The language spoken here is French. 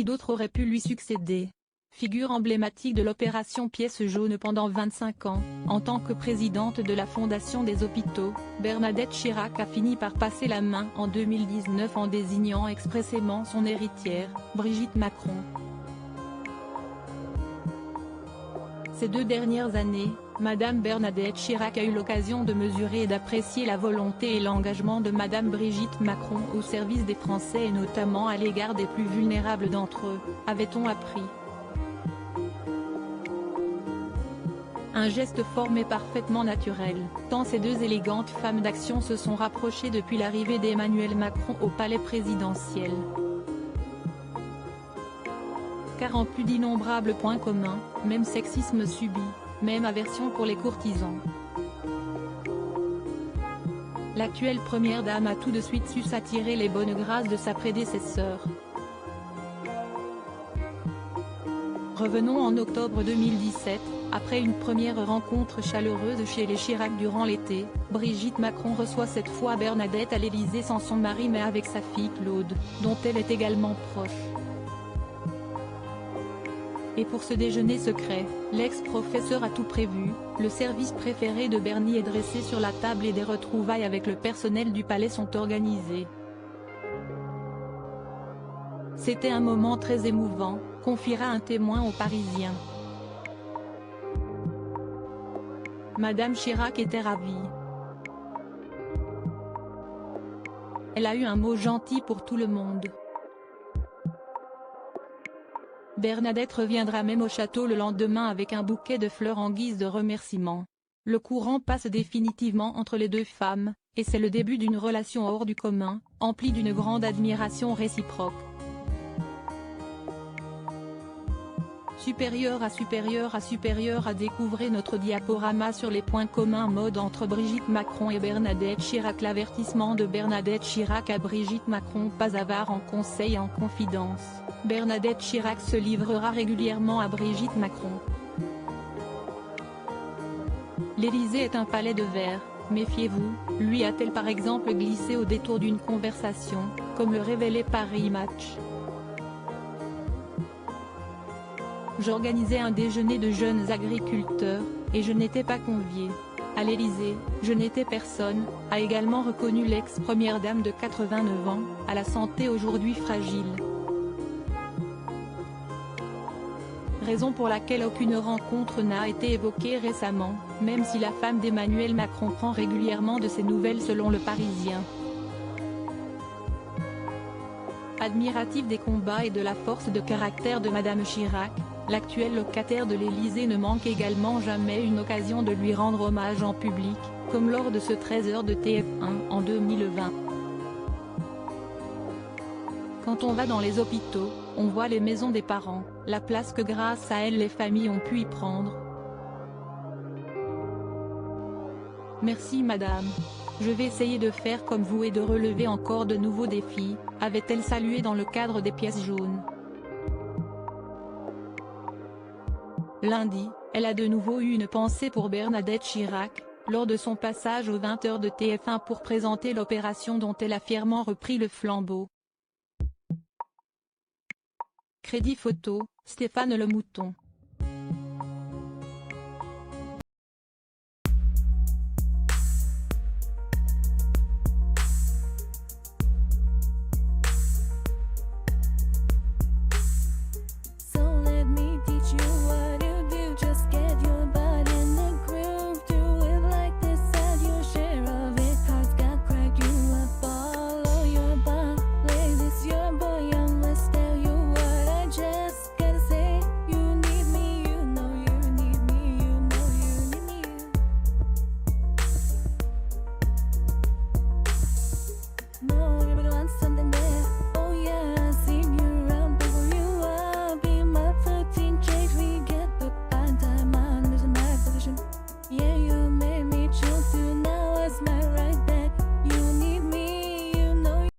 Qui d'autre aurait pu lui succéder? Figure emblématique de l'opération Pièce jaune pendant 25 ans, en tant que présidente de la Fondation des hôpitaux, Bernadette Chirac a fini par passer la main en 2019 en désignant expressément son héritière, Brigitte Macron. Ces 2 dernières années, Madame Bernadette Chirac a eu l'occasion de mesurer et d'apprécier la volonté et l'engagement de Madame Brigitte Macron au service des Français et notamment à l'égard des plus vulnérables d'entre eux, avait-on appris. Un geste fort mais parfaitement naturel, tant ces 2 élégantes femmes d'action se sont rapprochées depuis l'arrivée d'Emmanuel Macron au palais présidentiel. Car en plus d'innombrables points communs, même sexisme subi, même aversion pour les courtisans. L'actuelle première dame a tout de suite su s'attirer les bonnes grâces de sa prédécesseur. Revenons en octobre 2017, après une première rencontre chaleureuse chez les Chirac durant l'été, Brigitte Macron reçoit cette fois Bernadette à l'Élysée sans son mari mais avec sa fille Claude, dont elle est également proche. Et pour ce déjeuner secret, l'ex-professeur a tout prévu, le service préféré de Bernie est dressé sur la table et des retrouvailles avec le personnel du palais sont organisées. C'était un moment très émouvant, confiera un témoin aux Parisiens. Madame Chirac était ravie. Elle a eu un mot gentil pour tout le monde. Bernadette reviendra même au château le lendemain avec un bouquet de fleurs en guise de remerciement. Le courant passe définitivement entre les 2 femmes, et c'est le début d'une relation hors du commun, emplie d'une grande admiration réciproque. Supérieur à découvrir notre diaporama sur les points communs mode entre Brigitte Macron et Bernadette Chirac. L'avertissement de Bernadette Chirac à Brigitte Macron: pas avare en conseil et en confidence, Bernadette Chirac se livrera régulièrement à Brigitte Macron. L'Élysée est un palais de verre, méfiez-vous, lui a-t-elle par exemple glissé au détour d'une conversation, comme le révélait Paris Match. J'organisais un déjeuner de jeunes agriculteurs, et je n'étais pas conviée. À l'Élysée, je n'étais personne, a également reconnu l'ex-première dame de 89 ans, à la santé aujourd'hui fragile. Raison pour laquelle aucune rencontre n'a été évoquée récemment, même si la femme d'Emmanuel Macron prend régulièrement de ses nouvelles selon Le Parisien. Admiratif des combats et de la force de caractère de Madame Chirac, l'actuel locataire de l'Élysée ne manque également jamais une occasion de lui rendre hommage en public, comme lors de ce 13h de TF1 en 2020. Quand on va dans les hôpitaux, on voit les maisons des parents, la place que grâce à elle les familles ont pu y prendre. Merci madame. Je vais essayer de faire comme vous et de relever encore de nouveaux défis, avait-elle salué dans le cadre des pièces jaunes. Lundi, elle a de nouveau eu une pensée pour Bernadette Chirac, lors de son passage aux 20h de TF1 pour présenter l'opération dont elle a fièrement repris le flambeau. Crédit photo, Stéphane Le Mouton.